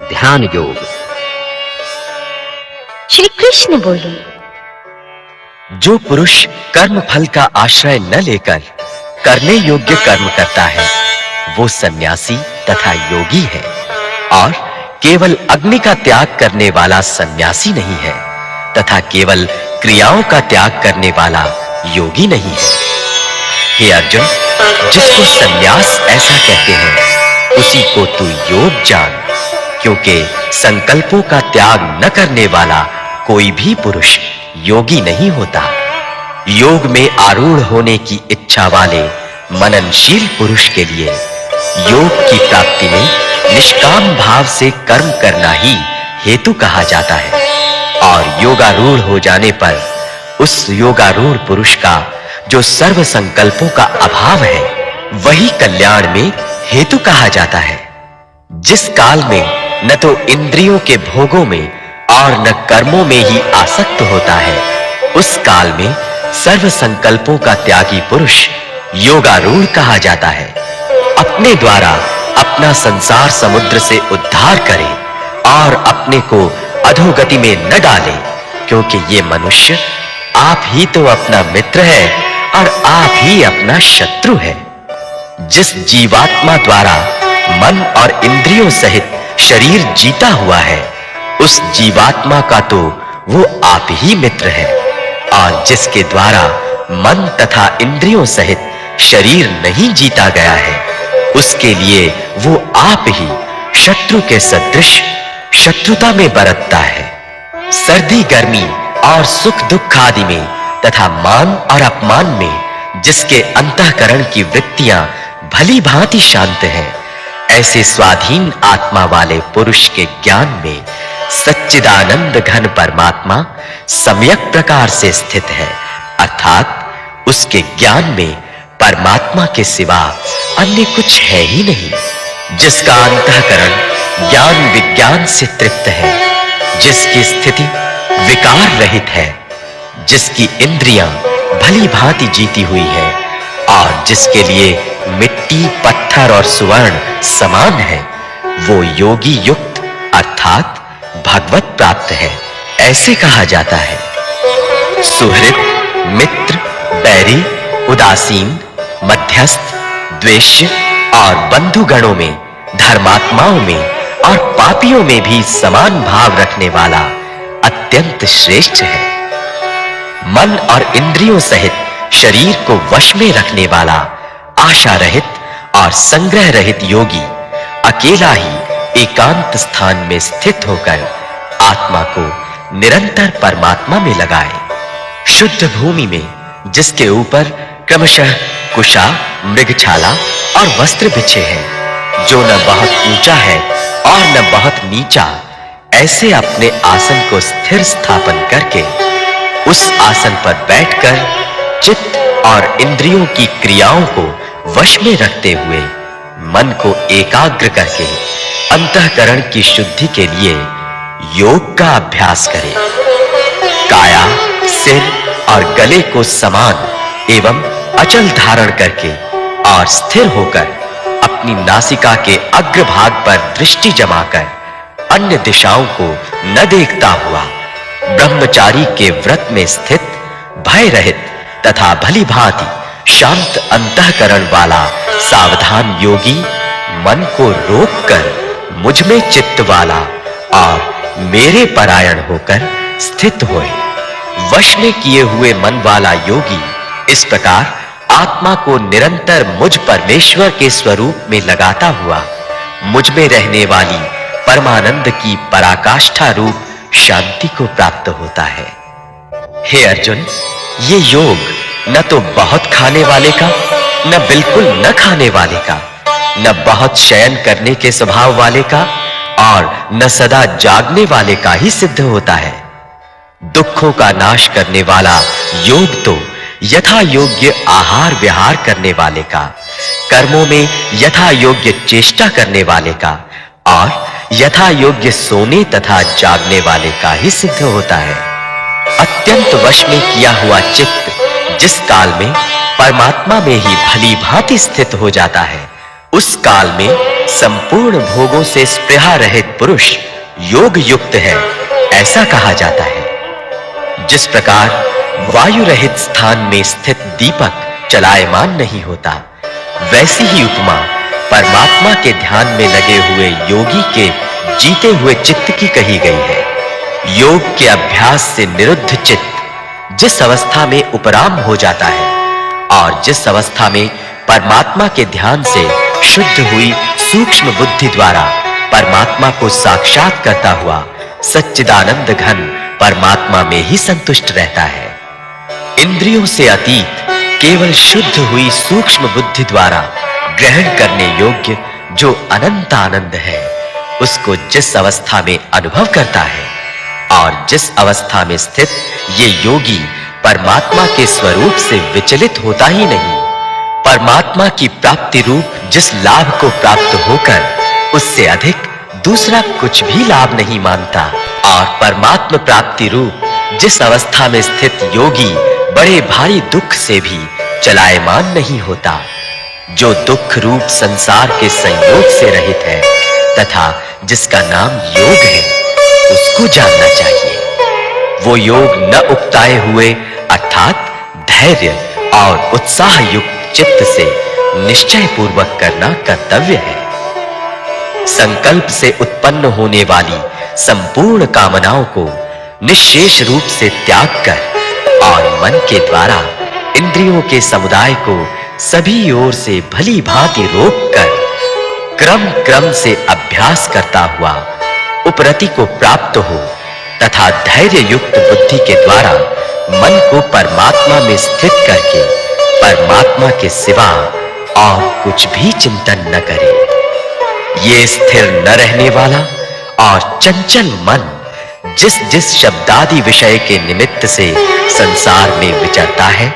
ध्यान योग। श्री कृष्ण बोले, जो पुरुष कर्म फल का आश्रय न लेकर करने योग्य कर्म करता है वो सन्यासी तथा योगी है, और केवल अग्नि का त्याग करने वाला सन्यासी नहीं है तथा केवल क्रियाओं का त्याग करने वाला योगी नहीं है। हे अर्जुन, जिसको सन्यास ऐसा कहते हैं उसी को तू योग जान, क्योंकि संकल्पों का त्याग न करने वाला कोई भी पुरुष योगी नहीं होता। योग में आरूढ़ होने की इच्छा वाले मननशील पुरुष के लिए योग की प्राप्ति में निष्काम भाव से कर्म करना ही हेतु कहा जाता है, और योगारूढ़ हो जाने पर उस योगारूढ़ पुरुष का जो सर्व संकल्पों का अभाव है वही कल्याण में हेतु कहा जाता है। जिस काल में न तो इंद्रियों के भोगों में और न कर्मों में ही आसक्त होता है, उस काल में सर्व संकल्पों का त्यागी पुरुष योगारूढ़ कहा जाता है। अपने द्वारा अपना संसार समुद्र से उद्धार करे और अपने को अधोगति में न डाले, क्योंकि ये मनुष्य आप ही तो अपना मित्र है और आप ही अपना शत्रु है। जिस जीवात्मा द्वारा मन और इंद्रियों सहित शरीर जीता हुआ है उस जीवात्मा का तो वो आप ही मित्र है, और जिसके द्वारा मन तथा इंद्रियों सहित शरीर नहीं जीता गया है उसके लिए वो आप ही शत्रु के सदृश शत्रुता में बरतता है। सर्दी गर्मी और सुख दुख आदि में तथा मान और अपमान में जिसके अंतःकरण की वृत्तियां भली भांति शांत हैं, ऐसे स्वाधीन आत्मा वाले पुरुष के ज्ञान में सच्चिदानंद घन परमात्मा सम्यक प्रकार से स्थित है, अर्थात उसके ज्ञान में परमात्मा के सिवा अन्य कुछ है ही नहीं। जिसका अंतःकरण ज्ञान विज्ञान से तृप्त है, जिसकी स्थिति विकार रहित है, जिसकी इंद्रियां भली भांति जीती हुई है और जिसके लिए मिट्टी पत्थर और सुवर्ण समान है, वो योगी युक्त अर्थात भगवत प्राप्त है, ऐसे कहा जाता है। सुहृद, मित्र, बैरी, उदासीन, मध्यस्थ, द्वेष्य और बंधुगणों में, धर्मात्माओं में और पापियों में भी समान भाव रखने वाला अत्यंत श्रेष्ठ है। मन और इंद्रियों सहित शरीर को वश में रखने वाला आशा रहित और संग्रह रहित योगी अकेला ही एकांत स्थान में स्थित होकर आत्मा को निरंतर परमात्मा में लगाए। शुद्ध भूमि में जिसके ऊपर क्रमशः कुशा, मृगछाला और वस्त्र बिछे हैं, जो न बहुत ऊंचा है और न बहुत नीचा, ऐसे अपने आसन को स्थिर स्थापन करके उस आसन पर बैठकर चित्त और इंद्रियों की क्रियाओं को वश में रखते हुए मन को एकाग्र करके अंतःकरण की शुद्धि के लिए योग का अभ्यास करें। काया, सिर और गले को समान एवं अचल धारण करके और स्थिर होकर अपनी नासिका के अग्रभाग पर दृष्टि जमाकर अन्य दिशाओं को न देखता हुआ ब्रह्मचारी के व्रत में स्थित भय रहित तथा भली भांति शांत अंतःकरण वाला सावधान योगी मन को रोककर मुझ में चित्त वाला और मेरे परायण होकर स्थित होए। वश में किए हुए मन वाला योगी इस प्रकार आत्मा को निरंतर मुझ परमेश्वर के स्वरूप में लगाता हुआ मुझ में रहने वाली परमानंद की पराकाष्ठा रूप शांति को प्राप्त होता है। हे अर्जुन, ये योग न तो बहुत खाने वाले का, न बिल्कुल न खाने वाले का, न बहुत शयन करने के स्वभाव वाले का और न सदा जागने वाले का ही सिद्ध होता है। दुखों का नाश करने वाला योग तो यथा योग्य आहार विहार करने वाले का, कर्मों में यथा योग्य चेष्टा करने वाले का और यथा योग्य सोने तथा जागने वाले का ही सिद्ध होता है। अत्यंत वश में किया हुआ चित्त जिस काल में परमात्मा में ही भली भांति स्थित हो जाता है, उस काल में संपूर्ण भोगों से स्पृहा रहित पुरुष योग युक्त है, ऐसा कहा जाता है। जिस प्रकार वायु रहित स्थान में स्थित दीपक चलायमान नहीं होता, वैसी ही उपमा परमात्मा के ध्यान में लगे हुए योगी के जीते हुए चित्त की कही गई है। योग के अभ्यास से निरुद्ध चित्त जिस अवस्था में उपराम हो जाता है और जिस अवस्था में परमात्मा के ध्यान से शुद्ध हुई सूक्ष्म बुद्धि द्वारा परमात्मा को साक्षात करता हुआ सच्चिदानंद घन परमात्मा में ही संतुष्ट रहता है। इंद्रियों से अतीत केवल शुद्ध हुई सूक्ष्म बुद्धि द्वारा ग्रहण करने योग्य जो अनंत आनंद है, उसको जिस अवस्था में अनुभव करता है और जिस अवस्था में स्थित ये योगी परमात्मा के स्वरूप से विचलित होता ही नहीं, परमात्मा की प्राप्ति रूप जिस लाभ को प्राप्त होकर उससे अधिक दूसरा कुछ भी लाभ नहीं मानता और परमात्मा प्राप्ति रूप जिस अवस्था में स्थित योगी बड़े भारी दुख से भी चलायमान नहीं होता, जो दुख रूप संसार के संयोग से रहित है तथा जिसका नाम योग है, उसको जानना चाहिए। वो योग न उकताए हुए अर्थात धैर्य और उत्साह युक्त चित्त से निश्चय पूर्वक करना कर्तव्य है। संकल्प से उत्पन्न होने वाली संपूर्ण कामनाओं को निश्शेष रूप से त्याग कर और मन के द्वारा इंद्रियों के समुदाय को सभी ओर से भली भांति रोककर क्रम क्रम से अभ्यास करता हुआ उपरति को प्राप्त हो तथा धैर्य युक्त बुद्धि के द्वारा मन को परमात्मा में स्थित करके परमात्मा के सिवा और कुछ भी चिंतन न करे। ये स्थिर न रहने वाला और चंचल मन जिस जिस शब्दादि विषय के निमित्त से संसार में विचरता है,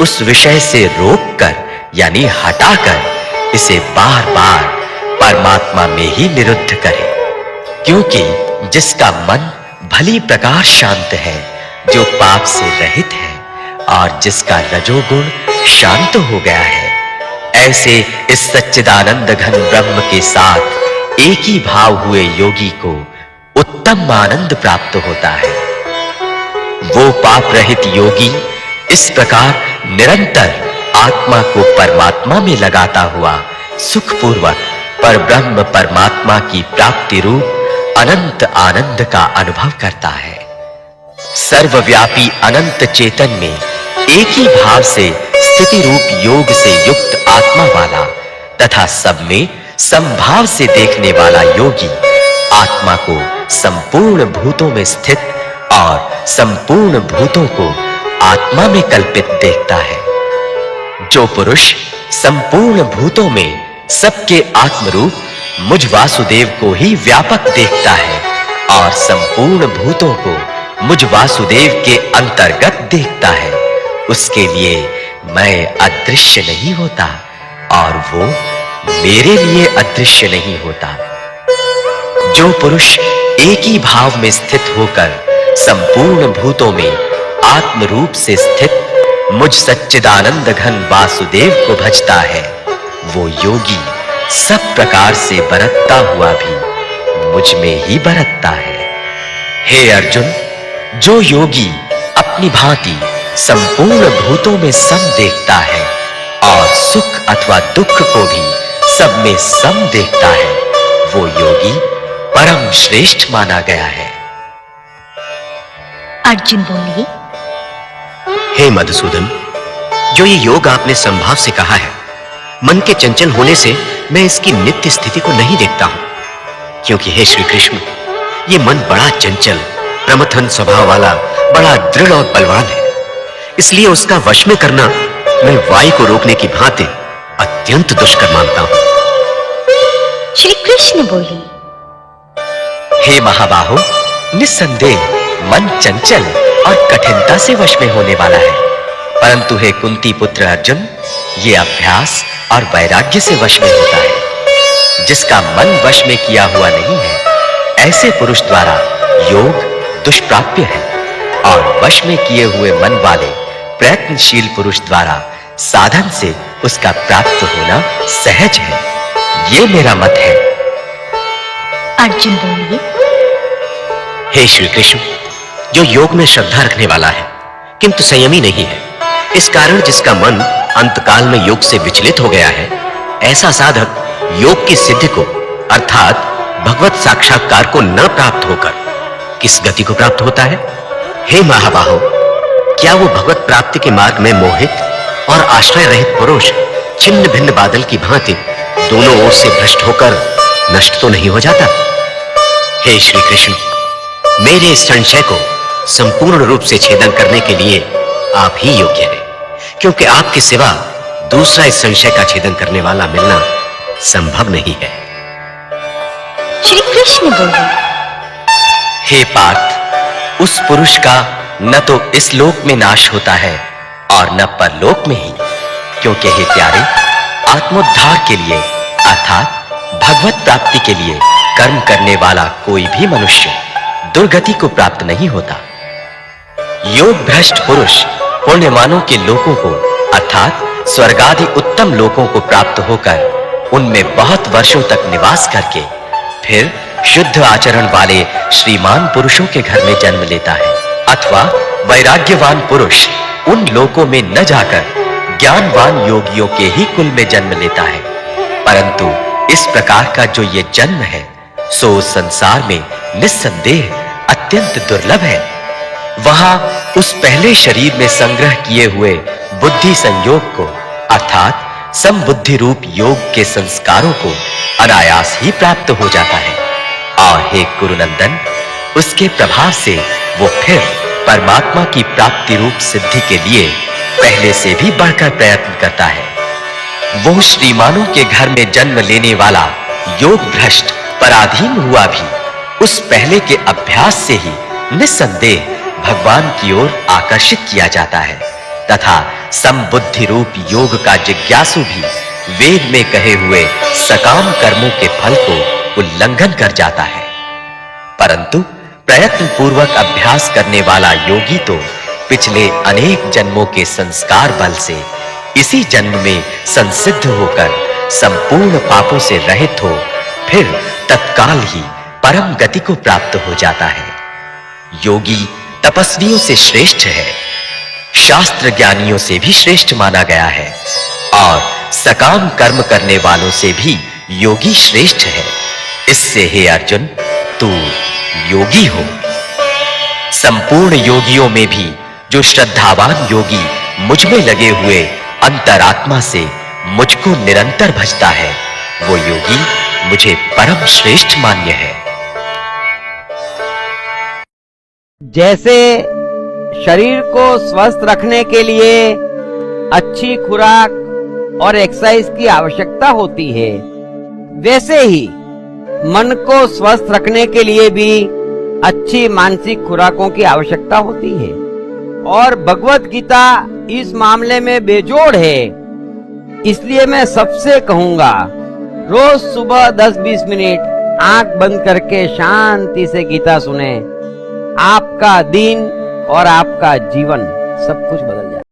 उस विषय से रोककर यानी हटाकर इसे बार-बार परमात्मा में ही निरुद्ध करे। क्योंकि जिसका मन भली प्रकार शांत है, जो पाप से रहित है और जिसका रजोगुण शांत हो गया है, ऐसे इस सच्चिदानंद घन ब्रह्म के साथ एक ही भाव हुए योगी को उत्तम आनंद प्राप्त होता है। वो पाप रहित योगी इस प्रकार निरंतर आत्मा को परमात्मा में लगाता हुआ सुखपूर्वक परब्रह्म परमात्मा की प्राप्ति रूप अनंत आनंद का अनुभव करता है। सर्वव्यापी अनंत चेतन में एक ही भाव से स्थिति रूप योग से युक्त आत्मा वाला तथा सब में समभाव से देखने वाला योगी आत्मा को संपूर्ण भूतों में स्थित और संपूर्ण भूतों को आत्मा में कल्पित देखता है। जो पुरुष संपूर्ण भूतों में सबके आत्मरूप मुझ वासुदेव को ही व्यापक देखता है और संपूर्ण भूतों को मुझ वासुदेव के अंतर्गत देखता है, उसके लिए मैं अदृश्य नहीं होता और वो मेरे लिए अदृश्य नहीं होता। जो पुरुष एक ही भाव में स्थित होकर संपूर्ण भूतों में आत्म रूप से स्थित मुझ सच्चिदानंद घन वासुदेव को भजता है, वो योगी सब प्रकार से बरतता हुआ भी मुझ में ही बरतता है। हे अर्जुन, जो योगी अपनी भांति संपूर्ण भूतों में सम देखता है और सुख अथवा दुख को भी सब में सम देखता है, वो योगी परम श्रेष्ठ माना गया है। अर्जुन बोले, हे मधुसूदन, जो ये योग आपने संभाव से कहा है, मन के चंचल होने से मैं इसकी नित्य स्थिति को नहीं देखता हूं, क्योंकि हे श्री कृष्ण, ये मन बड़ा चंचल प्रमथन स्वभाव वाला बड़ा दृढ़ और बलवान है। इसलिए उसका वश में करना मैं वायु को रोकने की भांति अत्यंत दुष्कर मानता हूं। श्री कृष्ण बोले, हे महाबाहो, निस्संदेह मन चंचल और कठिनता से वश में होने वाला है, परंतु हे कुंती पुत्र अर्जुन, ये अभ्यास और वैराग्य से वश में होता है। जिसका मन वश में किया हुआ नहीं है, ऐसे पुरुष द्वारा योग दुष्प्राप्य है और वश में किए हुए मन वाले प्रयत्नशील पुरुष द्वारा साधन से उसका प्राप्त होना सहज है। ये मेरा मत है। अर्जुन बोलिए। हे श्री कृष्ण, जो योग में श्रद्धा रखने वाला है किंतु संयमी नहीं है, इस कारण जिसका मन अंतकाल में योग से विचलित हो गया है, ऐसा साधक योग की सिद्धि को अर्थात भगवत साक्षात्कार को न प्राप्त होकर किस गति को प्राप्त होता है? हे महाबाहो, क्या वो भगवत प्राप्ति के मार्ग में मोहित और आश्रय रहित पुरुष छिन्न भिन्न बादल की भांति दोनों ओर से भ्रष्ट होकर नष्ट तो नहीं हो जाता? हे श्री कृष्ण, मेरे इस संशय को संपूर्ण रूप से छेदन करने के लिए आप ही योग्य हैं, क्योंकि आपके सिवा दूसरा इस संशय का छेदन करने वाला मिलना संभव नहीं है। श्री कृष्ण बोले। हे पार्थ, उस पुरुष का न तो इस लोक में नाश होता है और न परलोक में ही, क्योंकि हे प्यारे, आत्मोद्धार के लिए अर्थात भगवत प्राप्ति के लिए कर्म करने वाला कोई भी मनुष्य दुर्गति को प्राप्त नहीं होता। योग भ्रष्ट पुरुष पुण्यमानों के लोकों को अर्थात स्वर्ग आदि उत्तम लोकों को प्राप्त होकर उनमें बहुत वर्षों तक निवास करके फिर शुद्ध आचरण वाले श्रीमान पुरुषों के घर में जन्म लेता है, अथवा वैराग्यवान पुरुष उन लोकों में न जाकर ज्ञानवान योगियों के ही कुल में जन्म लेता है। परंतु इस प्रकार का जो ये जन्म है सो संसार में निस्संदेह अत्यंत दुर्लभ है। वहां उस पहले शरीर में संग्रह किए हुए बुद्धि संयोग को अर्थात समबुद्धि रूप योग के संस्कारों को अनायास ही प्राप्त हो जाता है और हे कुरुनंदन, उसके प्रभाव से वो फिर परमात्मा की प्राप्ति रूप सिद्धि के लिए पहले से भी बढ़कर प्रयत्न करता है। वो श्रीमानों के घर में जन्म लेने वाला योग भ्रष्ट पराधीन हुआ भी उस पहले के अभ्यास से ही निस्संदेह भगवान की ओर आकर्षित किया जाता है तथा समबुद्धि रूप योग का जिज्ञासु भी वेद में कहे हुए सकाम कर्मों के फल को उल्लंघन कर जाता है। परंतु प्रयत्न पूर्वक अभ्यास करने वाला योगी तो पिछले अनेक जन्मों के संस्कार बल से इसी जन्म में संसिद्ध होकर संपूर्ण पापों से रहित हो फिर तत्काल ही परम गति को प्राप्त हो जाता है। योगी तपस्वियों से श्रेष्ठ है, शास्त्र ज्ञानियों से भी श्रेष्ठ माना गया है और सकाम कर्म करने वालों से भी योगी श्रेष्ठ है। इससे हे अर्जुन, तू योगी हो। संपूर्ण योगियों में भी जो श्रद्धावान योगी मुझ में लगे हुए अंतरात्मा से मुझको निरंतर भजता है, वो योगी मुझे परम श्रेष्ठ मान्य है। जैसे शरीर को स्वस्थ रखने के लिए अच्छी खुराक और एक्सरसाइज की आवश्यकता होती है, वैसे ही मन को स्वस्थ रखने के लिए भी अच्छी मानसिक खुराकों की आवश्यकता होती है। और भगवत गीता इस मामले में बेजोड़ है। इसलिए मैं सबसे कहूंगा, रोज सुबह 10-20 मिनट आंख बंद करके शांति से गीता सुने। आपका दिन और आपका जीवन सब कुछ बदल जाए।